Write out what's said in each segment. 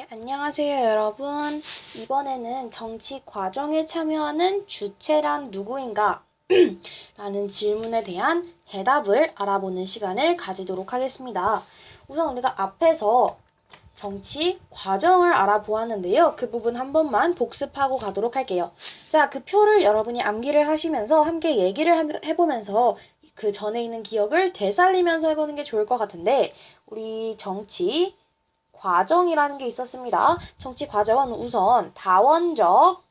네, 안녕하세요, 여러분. 이번에는 정치 과정에 참여하는 주체란 누구인가? 라는 질문에 대한 대답을 알아보는 시간을 가지도록 하겠습니다. 우선 우리가 앞에서 정치 과정을 알아보았는데요. 그 부분 한 번만 복습하고 가도록 할게요. 자, 그 표를 여러분이 암기를 하시면서 함께 얘기를 해보면서 그 전에 있는 기억을 되살리면서 해보는 게 좋을 것 같은데, 우리 정치 과정이라는 게 있었습니다. 정치 과정은 우선 다원적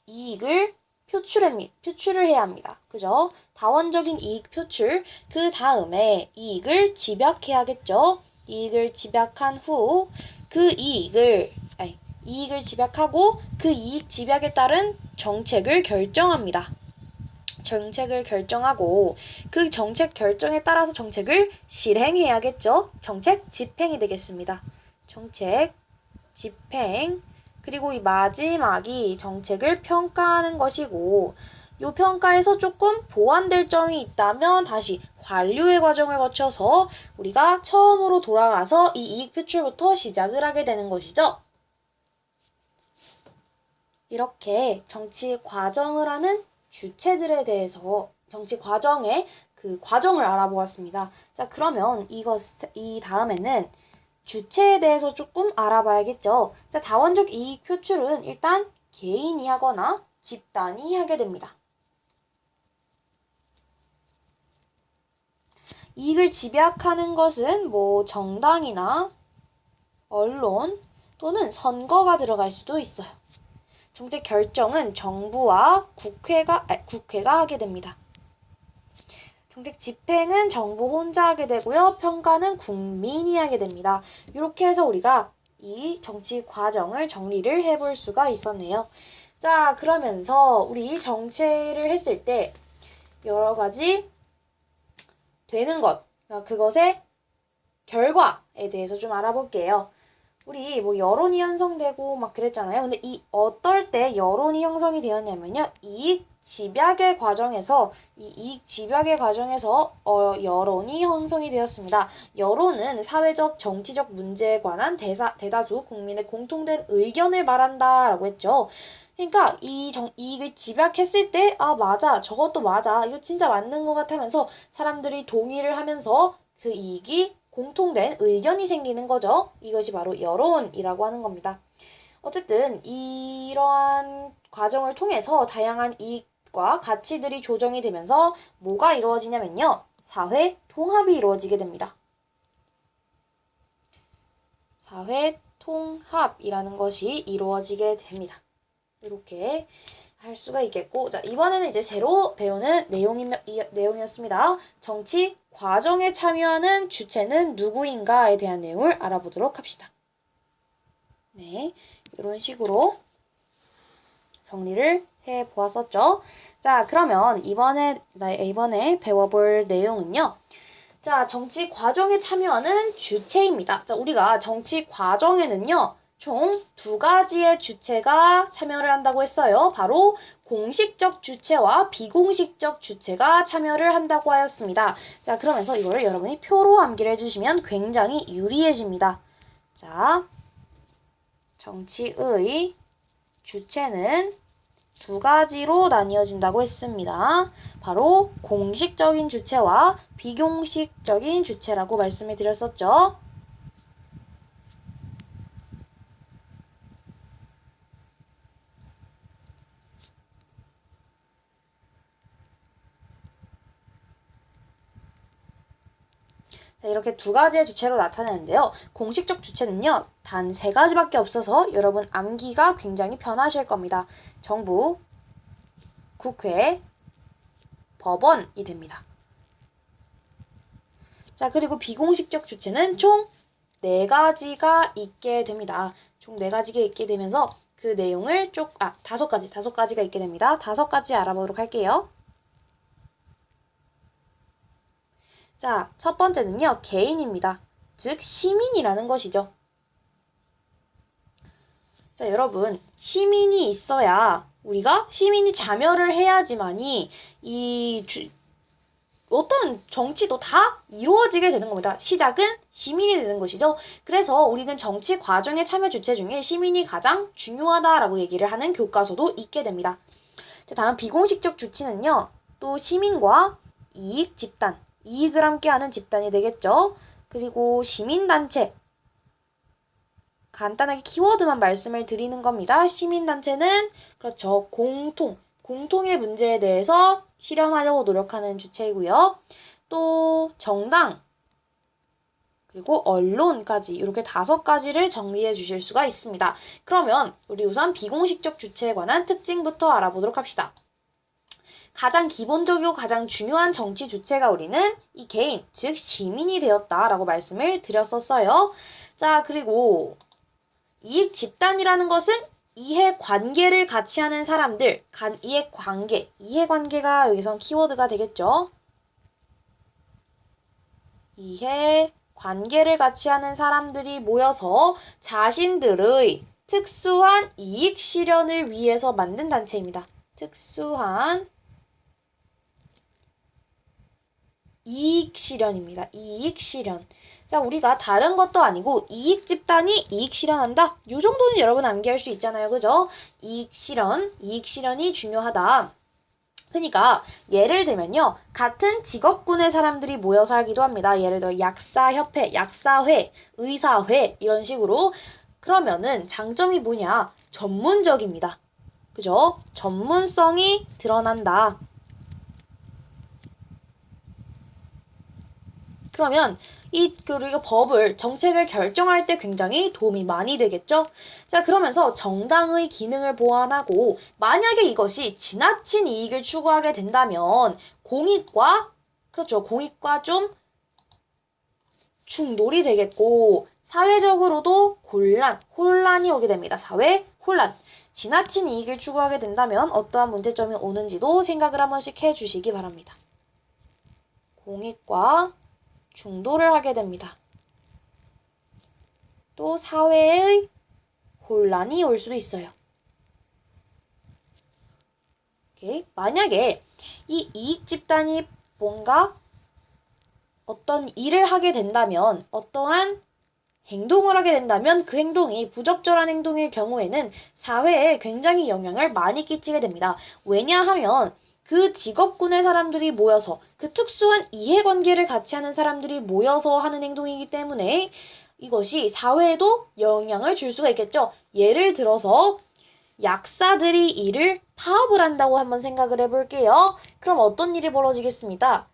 이익을 표출을 해야 합니다. 그죠? 다원적인 이익 표출, 그 다음에 이익을 집약해야겠죠? 이익을 집약한 후 이익을 집약하고 그 이익 집약에 따른 정책을 결정합니다. 정책을 결정하고 그 정책 결정에 따라서 정책을 실행해야겠죠. 정책 집행이 되겠습니다. 정책 집행, 그리고 이 마지막이 정책을 평가하는 것이고, 이 평가에서 조금 보완될 점이 있다면 다시 관료의 과정을 거쳐서 우리가 처음으로 돌아가서 이 이익 표출부터 시작을 하게 되는 것이죠. 이렇게 정치 과정을 하는 주체들에 대해서 정치 과정의 그 과정을 알아보았습니다. 자, 그러면 이 다음에는 주체에 대해서 조금 알아봐야겠죠. 자, 다원적 이익 표출은 일단 개인이 하거나 집단이 하게 됩니다. 이익을 집약하는 것은 뭐 정당이나 언론 또는 선거가 들어갈 수도 있어요. 정책 결정은 정부와 국회가 하게 됩니다. 정책 집행은 정부 혼자 하게 되고요. 평가는 국민이 하게 됩니다. 이렇게 해서 우리가 이 정치 과정을 정리를 해볼 수가 있었네요. 자, 그러면서 우리 정체를 했을 때 여러 가지 되는 것, 그것의 결과에 대해서 좀 알아볼게요. 우리 뭐 여론이 형성되고 막 그랬잖아요. 근데 어떨 때 여론이 형성이 되었냐면요. 이 이익 집약의 과정에서 여론이 형성이 되었습니다. 여론은 사회적, 정치적 문제에 관한 대다수 국민의 공통된 의견을 말한다라고 했죠. 그러니까 이익을 집약했을 때, 아, 맞아. 저것도 맞아. 이거 진짜 맞는 것 같으면서 사람들이 동의를 하면서 그 이익이 공통된 의견이 생기는 거죠. 이것이 바로 여론이라고 하는 겁니다. 어쨌든 이러한 과정을 통해서 다양한 이익과 가치들이 조정이 되면서 뭐가 이루어지냐면요. 사회 통합이 이루어지게 됩니다. 사회 통합이라는 것이 이루어지게 됩니다. 이렇게 할 수가 있겠고, 자, 이번에는 이제 새로 배우는 내용이었습니다. 정치 과정에 참여하는 주체는 누구인가에 대한 내용을 알아보도록 합시다. 네, 이런 식으로 정리를 해 보았었죠. 자, 그러면 이번에 배워볼 내용은요. 자, 정치 과정에 참여하는 주체입니다. 자, 우리가 정치 과정에는요. 총 2가지의 주체가 참여를 한다고 했어요. 바로 공식적 주체와 비공식적 주체가 참여를 한다고 하였습니다. 자, 그러면서 이거를 여러분이 표로 암기를 해주시면 굉장히 유리해집니다. 자, 정치의 주체는 2가지로 나뉘어진다고 했습니다. 바로 공식적인 주체와 비공식적인 주체라고 말씀을 드렸었죠. 자, 이렇게 2가지의 주체로 나타내는데요. 공식적 주체는요. 단 3가지밖에 없어서 여러분 암기가 굉장히 편하실 겁니다. 정부, 국회, 법원이 됩니다. 자, 그리고 비공식적 주체는 총 4가지가 있게 됩니다. 총 4가지가 있게 되면서 그 내용을 5가지가 있게 됩니다. 5가지 알아보도록 할게요. 자, 첫 번째는요, 개인입니다. 즉, 시민이라는 것이죠. 자, 여러분, 시민이 있어야 시민이 참여를 해야지만이 어떤 정치도 다 이루어지게 되는 겁니다. 시작은 시민이 되는 것이죠. 그래서 우리는 정치 과정의 참여 주체 중에 시민이 가장 중요하다라고 얘기를 하는 교과서도 있게 됩니다. 자, 다음 비공식적 주체는요. 또 시민과 이익 집단, 이익을 함께하는 집단이 되겠죠. 그리고 시민단체, 간단하게 키워드만 말씀을 드리는 겁니다. 시민단체는 그렇죠. 공통의 문제에 대해서 실현하려고 노력하는 주체이고요. 또 정당, 그리고 언론까지 이렇게 5가지를 정리해 주실 수가 있습니다. 그러면 우리 우선 비공식적 주체에 관한 특징부터 알아보도록 합시다. 가장 기본적이고 가장 중요한 정치 주체가 우리는 이 개인, 즉 시민이 되었다라고 말씀을 드렸었어요. 자, 그리고 이익 집단이라는 것은 이해관계를 같이 하는 사람들, 이해관계가 여기선 키워드가 되겠죠. 이해관계를 같이 하는 사람들이 모여서 자신들의 특수한 이익 실현을 위해서 만든 단체입니다. 특수한 이익 실현입니다. 이익 실현. 자, 우리가 다른 것도 아니고 이익 집단이 이익 실현한다. 요 정도는 여러분 암기할 수 있잖아요. 그죠? 이익 실현이 중요하다. 그러니까 예를 들면요. 같은 직업군의 사람들이 모여서 하기도 합니다. 예를 들어 약사협회, 약사회, 의사회 이런 식으로. 그러면은 장점이 뭐냐? 전문적입니다. 그죠? 전문성이 드러난다. 그러면 우리가 정책을 결정할 때 굉장히 도움이 많이 되겠죠? 자, 그러면서 정당의 기능을 보완하고, 만약에 이것이 지나친 이익을 추구하게 된다면, 공익과 좀 충돌이 되겠고, 사회적으로도 혼란이 오게 됩니다. 사회 혼란. 지나친 이익을 추구하게 된다면 어떠한 문제점이 오는지도 생각을 한 번씩 해주시기 바랍니다. 공익과 충돌을 하게 됩니다. 또 사회의 혼란이 올 수도 있어요. 만약에 이 이익 집단이 뭔가 어떤 일을 하게 된다면, 어떠한 행동을 하게 된다면 그 행동이 부적절한 행동일 경우에는 사회에 굉장히 영향을 많이 끼치게 됩니다. 왜냐하면 그 직업군의 사람들이 모여서 그 특수한 이해관계를 같이 하는 사람들이 모여서 하는 행동이기 때문에 이것이 사회에도 영향을 줄 수가 있겠죠. 예를 들어서 약사들이 일을 파업을 한다고 한번 생각을 해볼게요. 그럼 어떤 일이 벌어지겠습니다.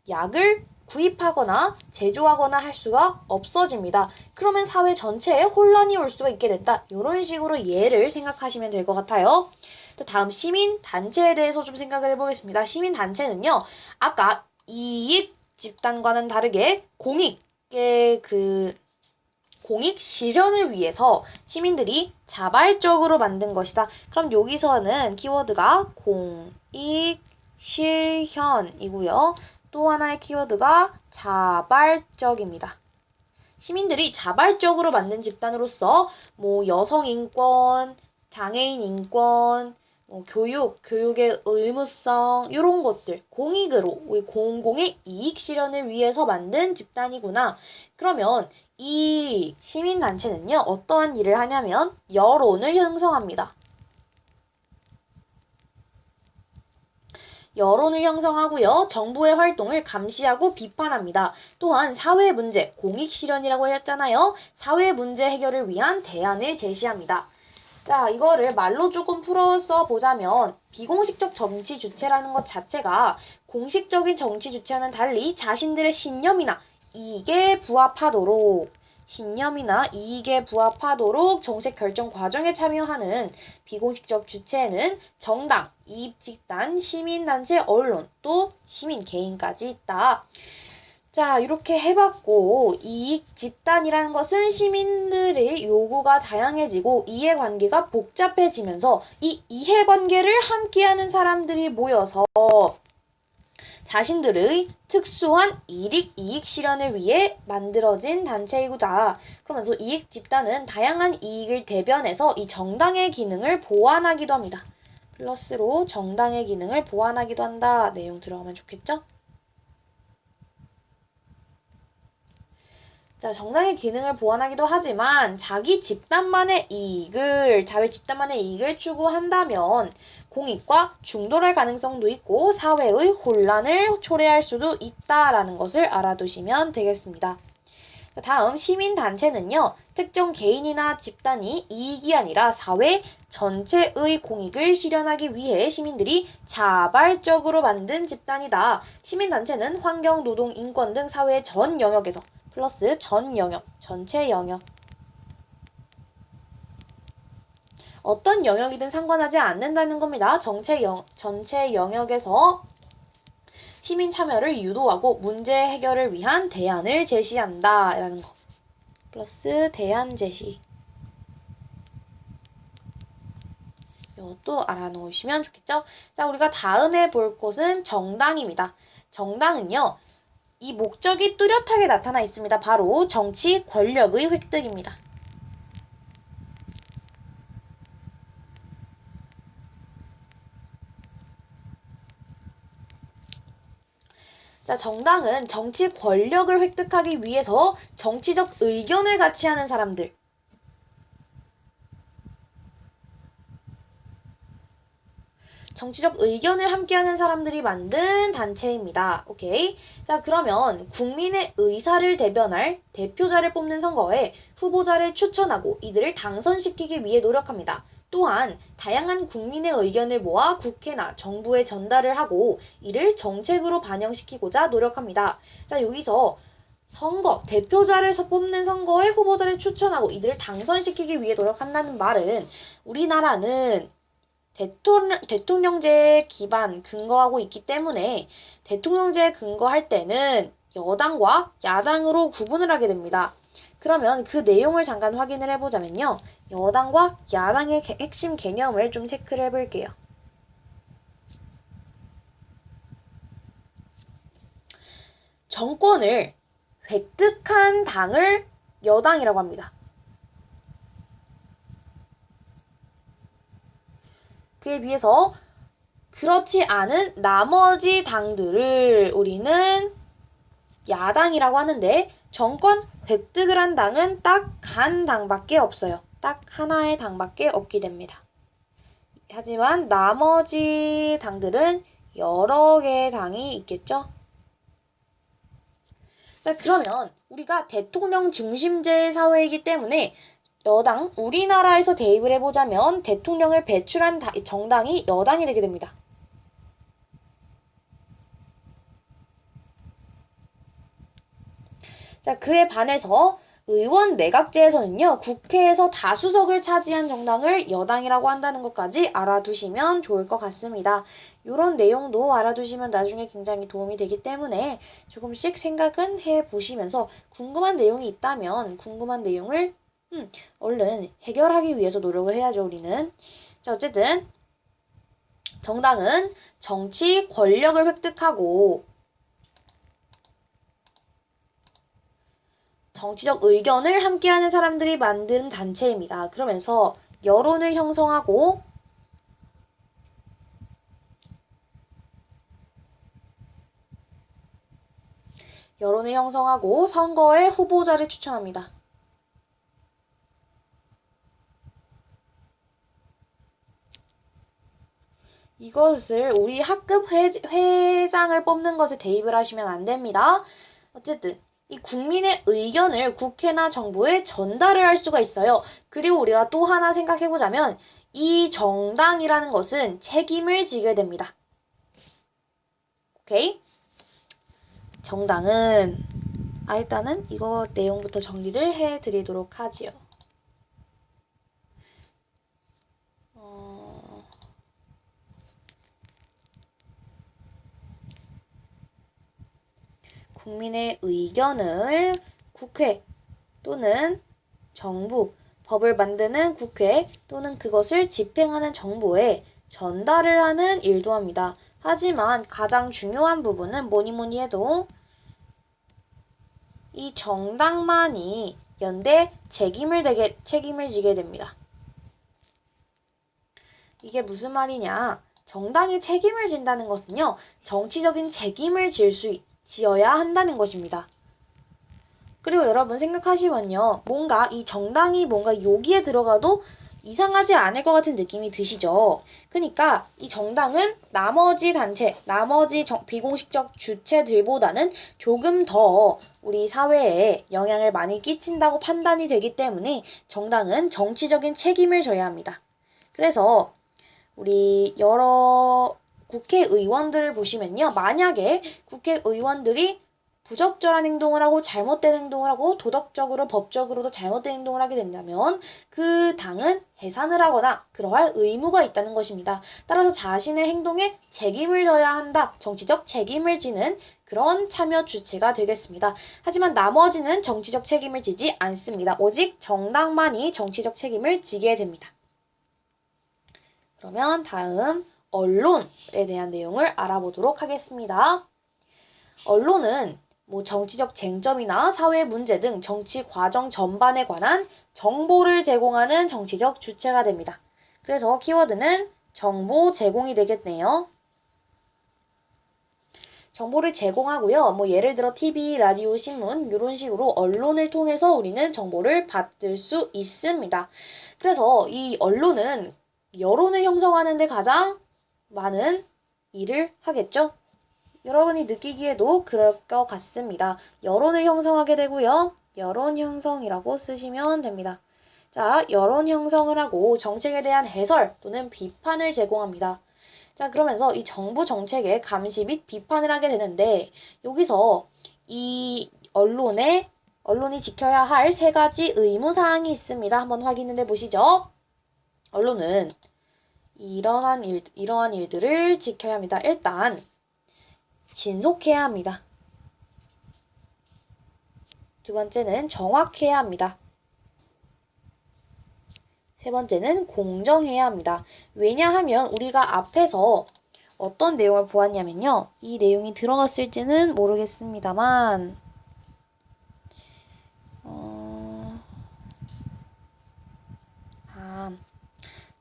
약을 구입하거나 제조하거나 할 수가 없어집니다. 그러면 사회 전체에 혼란이 올 수가 있게 된다. 이런 식으로 예를 생각하시면 될 것 같아요. 다음 시민단체에 대해서 좀 생각을 해보겠습니다. 시민단체는요. 아까 이익 집단과는 다르게 공익의 공익 실현을 위해서 시민들이 자발적으로 만든 것이다. 그럼 여기서는 키워드가 공익 실현이고요. 또 하나의 키워드가 자발적입니다. 시민들이 자발적으로 만든 집단으로서 여성 인권, 장애인 인권, 교육의 의무성 이런 것들 공익으로 우리 공공의 이익 실현을 위해서 만든 집단이구나. 그러면 이 시민단체는요. 어떠한 일을 하냐면 여론을 형성합니다. 여론을 형성하고요. 정부의 활동을 감시하고 비판합니다. 또한 사회 문제, 공익 실현이라고 했잖아요. 사회 문제 해결을 위한 대안을 제시합니다. 자, 이거를 말로 조금 풀어서 보자면 비공식적 정치 주체라는 것 자체가 공식적인 정치 주체와는 달리 자신들의 신념이나 이익에 부합하도록 정책 결정 과정에 참여하는 비공식적 주체에는 정당, 이익 집단, 시민단체, 언론, 또 시민 개인까지 있다. 자, 이렇게 해봤고 이익 집단이라는 것은 시민들의 요구가 다양해지고 이해관계가 복잡해지면서 이 이해관계를 함께하는 사람들이 모여서 자신들의 특수한 이익 실현을 위해 만들어진 단체이고자 그러면서 이익 집단은 다양한 이익을 대변해서 이 정당의 기능을 보완하기도 합니다. 플러스로 정당의 기능을 보완하기도 한다. 내용 들어가면 좋겠죠? 자, 정당의 기능을 보완하기도 하지만 자기 집단만의 이익을, 자기 집단만의 이익을 추구한다면 공익과 충돌할 가능성도 있고 사회의 혼란을 초래할 수도 있다라는 것을 알아두시면 되겠습니다. 다음 시민단체는요. 특정 개인이나 집단이 이익이 아니라 사회 전체의 공익을 실현하기 위해 시민들이 자발적으로 만든 집단이다. 시민단체는 환경, 노동, 인권 등 사회 전 영역에서 플러스 전 영역, 전체 영역 어떤 영역이든 상관하지 않는다는 겁니다. 전체 영역에서 시민 참여를 유도하고 문제 해결을 위한 대안을 제시한다. 라는 거. 플러스 대안 제시. 이것도 알아놓으시면 좋겠죠? 자, 우리가 다음에 볼 것은 정당입니다. 정당은요. 이 목적이 뚜렷하게 나타나 있습니다. 바로 정치 권력의 획득입니다. 자, 정당은 정치 권력을 획득하기 위해서 정치적 의견을 같이 하는 사람들. 정치적 의견을 함께하는 사람들이 만든 단체입니다. 오케이. 자, 그러면 국민의 의사를 대변할 대표자를 뽑는 선거에 후보자를 추천하고 이들을 당선시키기 위해 노력합니다. 또한 다양한 국민의 의견을 모아 국회나 정부에 전달을 하고 이를 정책으로 반영시키고자 노력합니다. 자, 여기서 선거, 대표자를 뽑는 선거에 후보자를 추천하고 이들을 당선시키기 위해 노력한다는 말은 우리나라는 대통령제에 기반 근거하고 있기 때문에 대통령제에 근거할 때는 여당과 야당으로 구분을 하게 됩니다. 그러면 그 내용을 잠깐 확인을 해보자면요. 여당과 야당의 핵심 개념을 좀 체크를 해볼게요. 정권을 획득한 당을 여당이라고 합니다. 그에 비해서 그렇지 않은 나머지 당들을 우리는 야당이라고 하는데 정권 획득을 한 당은 딱 한 당밖에 없어요. 딱 하나의 당밖에 없게 됩니다. 하지만 나머지 당들은 여러 개의 당이 있겠죠? 자, 그러면 우리가 대통령 중심제의 사회이기 때문에 여당, 우리나라에서 대입을 해보자면 대통령을 배출한 정당이 여당이 되게 됩니다. 자, 그에 반해서 의원 내각제에서는요, 국회에서 다수석을 차지한 정당을 여당이라고 한다는 것까지 알아두시면 좋을 것 같습니다. 이런 내용도 알아두시면 나중에 굉장히 도움이 되기 때문에 조금씩 생각은 해보시면서 궁금한 내용이 있다면 궁금한 내용을 얼른 해결하기 위해서 노력을 해야죠, 우리는. 자, 어쨌든 정당은 정치 권력을 획득하고 정치적 의견을 함께하는 사람들이 만든 단체입니다. 그러면서 여론을 형성하고 선거에 후보자를 추천합니다. 이것을 우리 학급 회장을 뽑는 것에 대입을 하시면 안 됩니다. 어쨌든 이 국민의 의견을 국회나 정부에 전달을 할 수가 있어요. 그리고 우리가 또 하나 생각해보자면 이 정당이라는 것은 책임을 지게 됩니다. 오케이? 정당은 일단은 이거 내용부터 정리를 해드리도록 하지요. 국민의 의견을 국회 또는 정부, 법을 만드는 국회 또는 그것을 집행하는 정부에 전달을 하는 일도 합니다. 하지만 가장 중요한 부분은 뭐니 해도 이 정당만이 연대 책임을 지게 됩니다. 이게 무슨 말이냐? 정당이 책임을 진다는 것은요, 정치적인 책임을 지어야 한다는 것입니다. 그리고 여러분 생각하시면요. 뭔가 이 정당이 뭔가 여기에 들어가도 이상하지 않을 것 같은 느낌이 드시죠? 그러니까 이 정당은 나머지 단체, 나머지 비공식적 주체들보다는 조금 더 우리 사회에 영향을 많이 끼친다고 판단이 되기 때문에 정당은 정치적인 책임을 져야 합니다. 그래서 우리 여러 국회의원들을 보시면요. 만약에 국회의원들이 부적절한 행동을 하고 잘못된 행동을 하고 도덕적으로 법적으로도 잘못된 행동을 하게 된다면 그 당은 해산을 하거나 그러할 의무가 있다는 것입니다. 따라서 자신의 행동에 책임을 져야 한다. 정치적 책임을 지는 그런 참여 주체가 되겠습니다. 하지만 나머지는 정치적 책임을 지지 않습니다. 오직 정당만이 정치적 책임을 지게 됩니다. 그러면 다음 언론에 대한 내용을 알아보도록 하겠습니다. 언론은 정치적 쟁점이나 사회 문제 등 정치 과정 전반에 관한 정보를 제공하는 정치적 주체가 됩니다. 그래서 키워드는 정보 제공이 되겠네요. 정보를 제공하고요. 예를 들어 TV, 라디오, 신문 이런 식으로 언론을 통해서 우리는 정보를 받을 수 있습니다. 그래서 이 언론은 여론을 형성하는 데 가장 많은 일을 하겠죠? 여러분이 느끼기에도 그럴 것 같습니다. 여론을 형성하게 되고요. 여론 형성이라고 쓰시면 됩니다. 자, 여론 형성을 하고 정책에 대한 해설 또는 비판을 제공합니다. 자, 그러면서 이 정부 정책에 감시 및 비판을 하게 되는데 여기서 이 언론이 지켜야 할 3가지 의무사항이 있습니다. 한번 확인을 해보시죠. 언론은 이러한 일들을 지켜야 합니다. 일단 신속해야 합니다. 두 번째는 정확해야 합니다. 세 번째는 공정해야 합니다. 왜냐하면 우리가 앞에서 어떤 내용을 보았냐면요. 이 내용이 들어갔을지는 모르겠습니다만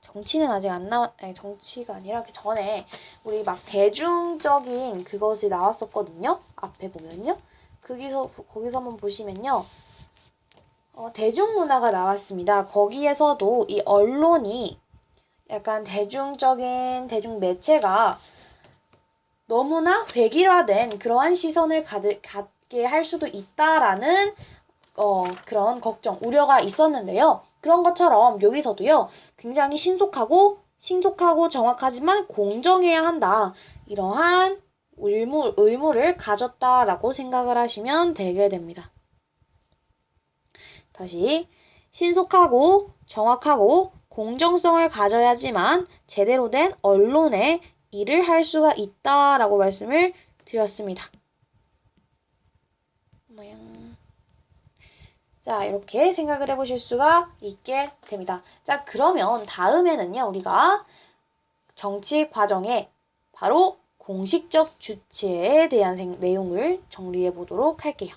정치는 아직 안 아니 정치가 아니라 그 전에 우리 막 대중적인 그것이 나왔었거든요. 앞에 보면요. 거기서 한번 보시면요. 대중문화가 나왔습니다. 거기에서도 이 언론이 약간 대중 매체가 너무나 획일화된 그러한 시선을 갖게 할 수도 있다라는 그런 걱정, 우려가 있었는데요. 그런 것처럼 여기서도요. 굉장히 신속하고 정확하지만 공정해야 한다. 이러한 의무를 가졌다라고 생각을 하시면 되게 됩니다. 다시 신속하고 정확하고 공정성을 가져야지만 제대로 된 언론의 일을 할 수가 있다라고 말씀을 드렸습니다. 자, 이렇게 생각을 해보실 수가 있게 됩니다. 자, 그러면 다음에는요, 우리가 정치 과정에 바로 공식적 주체에 대한 내용을 정리해 보도록 할게요.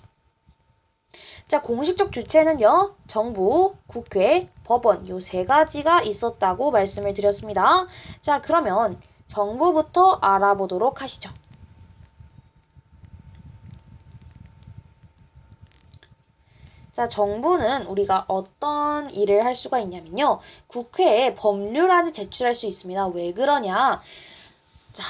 자, 공식적 주체는요, 정부, 국회, 법원 요 3가지가 있었다고 말씀을 드렸습니다. 자, 그러면 정부부터 알아보도록 하시죠. 자, 정부는 우리가 어떤 일을 할 수가 있냐면요. 국회에 법률안을 제출할 수 있습니다. 왜 그러냐? 자,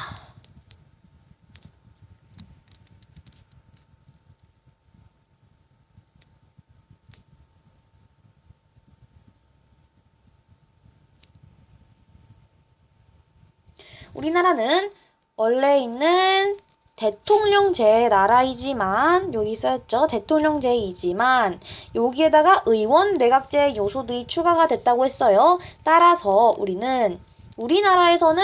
우리나라는 원래 있는 대통령제 나라이지만 여기 써있죠. 대통령제이지만 여기에다가 의원 내각제 요소들이 추가가 됐다고 했어요. 따라서 우리나라에서는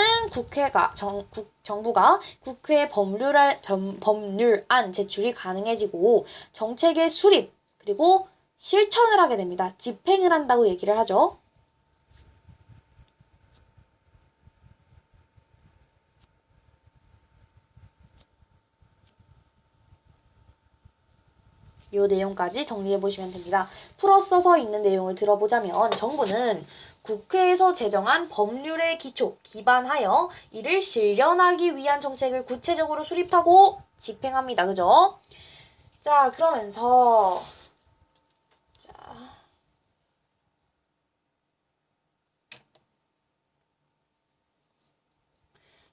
정부가 국회에 법률안 제출이 가능해지고 정책의 수립 그리고 실천을 하게 됩니다. 집행을 한다고 얘기를 하죠. 이 내용까지 정리해 보시면 됩니다. 풀어 써서 있는 내용을 들어보자면 정부는 국회에서 제정한 법률에 기반하여 이를 실현하기 위한 정책을 구체적으로 수립하고 집행합니다. 그죠? 자, 그러면서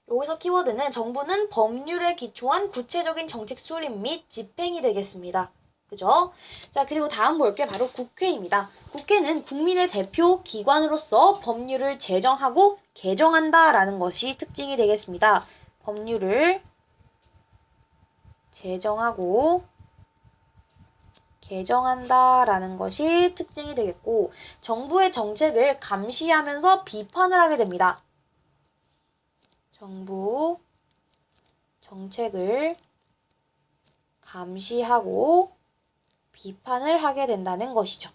여기서 키워드는 정부는 법률에 기초한 구체적인 정책 수립 및 집행이 되겠습니다. 그죠? 자, 그리고 다음 볼 게 바로 국회입니다. 국회는 국민의 대표 기관으로서 법률을 제정하고 개정한다라는 것이 특징이 되겠습니다. 법률을 제정하고 개정한다라는 것이 특징이 되겠고, 정부의 정책을 감시하면서 비판을 하게 됩니다. 정부 정책을 감시하고 비판을 하게 된다는 것이죠.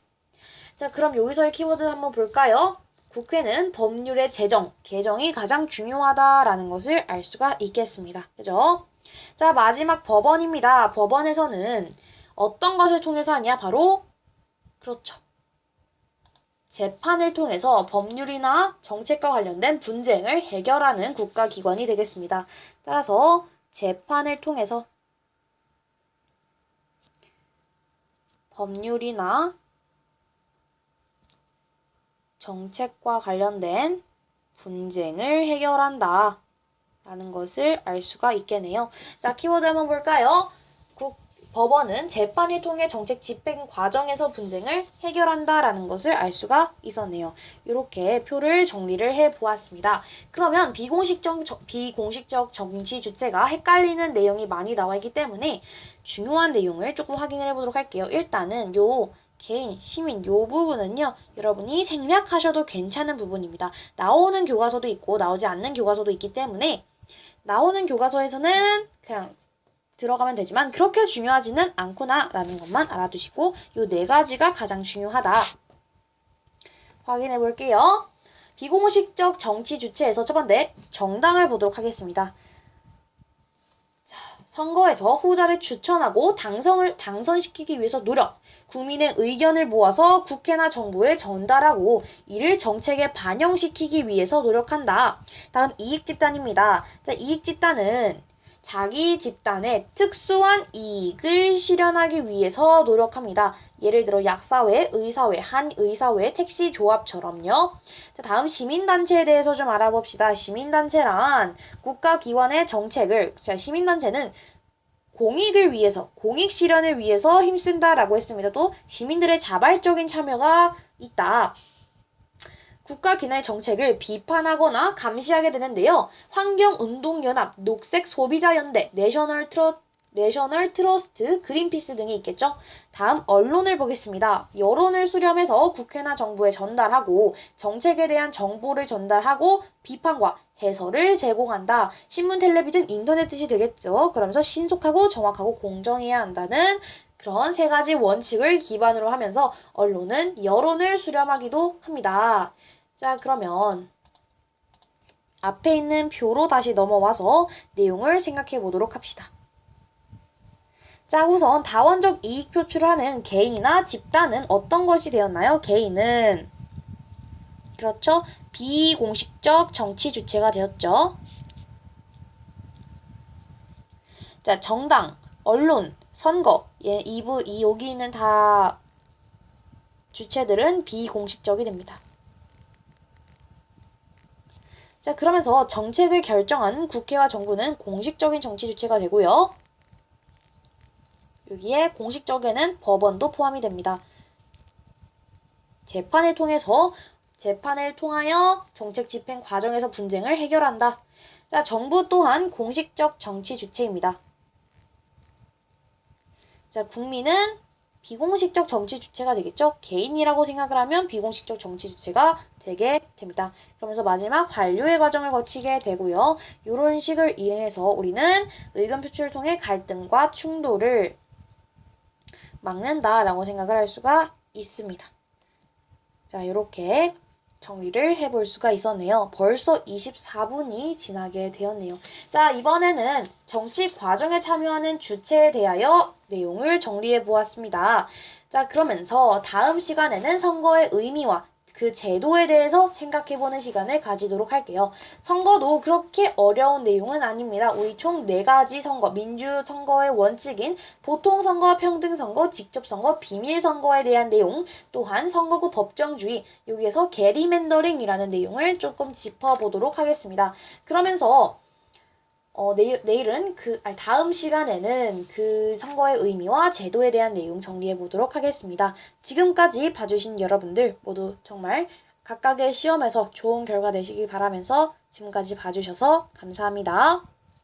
자, 그럼 여기서의 키워드 한번 볼까요? 국회는 법률의 제정, 개정이 가장 중요하다라는 것을 알 수가 있겠습니다. 그죠? 자, 마지막 법원입니다. 법원에서는 어떤 것을 통해서 하냐? 바로 그렇죠. 재판을 통해서 법률이나 정책과 관련된 분쟁을 해결하는 국가기관이 되겠습니다. 따라서 재판을 통해서 법률이나 정책과 관련된 분쟁을 해결한다 라는 것을 알 수가 있겠네요. 자, 키워드 한번 볼까요? 법원은 재판을 통해 정책 집행 과정에서 분쟁을 해결한다라는 것을 알 수가 있었네요. 이렇게 표를 정리를 해보았습니다. 그러면 비공식적 정치 주체가 헷갈리는 내용이 많이 나와 있기 때문에 중요한 내용을 조금 확인을 해보도록 할게요. 일단은 요 개인, 시민 요 부분은요. 여러분이 생략하셔도 괜찮은 부분입니다. 나오는 교과서도 있고 나오지 않는 교과서도 있기 때문에 나오는 교과서에서는 그냥 들어가면 되지만 그렇게 중요하지는 않구나 라는 것만 알아두시고 요 네 가지가 가장 중요하다. 확인해 볼게요. 비공식적 정치 주체에서 첫 번째 정당을 보도록 하겠습니다. 자, 선거에서 후보자를 추천하고 당선시키기 위해서 노력, 국민의 의견을 모아서 국회나 정부에 전달하고 이를 정책에 반영시키기 위해서 노력한다. 다음 이익집단입니다. 자, 이익집단은 자기 집단의 특수한 이익을 실현하기 위해서 노력합니다. 예를 들어 약사회, 의사회, 한의사회, 택시조합처럼요. 자, 다음 시민단체에 대해서 좀 알아봅시다. 시민단체란 국가기관의 정책을, 자, 시민단체는 공익을 위해서, 공익 실현을 위해서 힘쓴다라고 했습니다. 또 시민들의 자발적인 참여가 있다. 국가 기관의 정책을 비판하거나 감시하게 되는데요. 환경운동연합, 녹색소비자연대, 내셔널 트러스트, 그린피스 등이 있겠죠. 다음 언론을 보겠습니다. 여론을 수렴해서 국회나 정부에 전달하고 정책에 대한 정보를 전달하고 비판과 해설을 제공한다. 신문, 텔레비전, 인터넷 뜻이 되겠죠. 그러면서 신속하고 정확하고 공정해야 한다는 그런 세 가지 원칙을 기반으로 하면서 언론은 여론을 수렴하기도 합니다. 자, 그러면 앞에 있는 표로 다시 넘어와서 내용을 생각해 보도록 합시다. 자, 우선 다원적 이익 표출을 하는 개인이나 집단은 어떤 것이 되었나요? 개인은 그렇죠. 비공식적 정치 주체가 되었죠. 자, 정당, 언론, 선거, 여기 있는 다 주체들은 비공식적이 됩니다. 자, 그러면서 정책을 결정하는 국회와 정부는 공식적인 정치 주체가 되고요. 여기에 공식적에는 법원도 포함이 됩니다. 재판을 통하여 정책 집행 과정에서 분쟁을 해결한다. 자, 정부 또한 공식적 정치 주체입니다. 자, 국민은 비공식적 정치 주체가 되겠죠. 개인이라고 생각을 하면 비공식적 정치 주체가 되게 됩니다. 그러면서 마지막 완료의 과정을 거치게 되고요. 이런 식을 이용해서 우리는 의견 표출을 통해 갈등과 충돌을 막는다라고 생각을 할 수가 있습니다. 자, 이렇게 정리를 해볼 수가 있었네요. 벌써 24분이 지나게 되었네요. 자, 이번에는 정치 과정에 참여하는 주체에 대하여 내용을 정리해 보았습니다. 자, 그러면서 다음 시간에는 선거의 의미와 그 제도에 대해서 생각해보는 시간을 가지도록 할게요. 선거도 그렇게 어려운 내용은 아닙니다. 우리 총 4가지 선거, 민주선거의 원칙인 보통선거, 평등선거, 직접선거, 비밀선거에 대한 내용, 또한 선거구 법정주의, 여기에서 게리맨더링이라는 내용을 조금 짚어보도록 하겠습니다. 그러면서 내일은 다음 시간에는 그 선거의 의미와 제도에 대한 내용 정리해 보도록 하겠습니다. 지금까지 봐주신 여러분들 모두 정말 각각의 시험에서 좋은 결과 내시길 바라면서 지금까지 봐주셔서 감사합니다.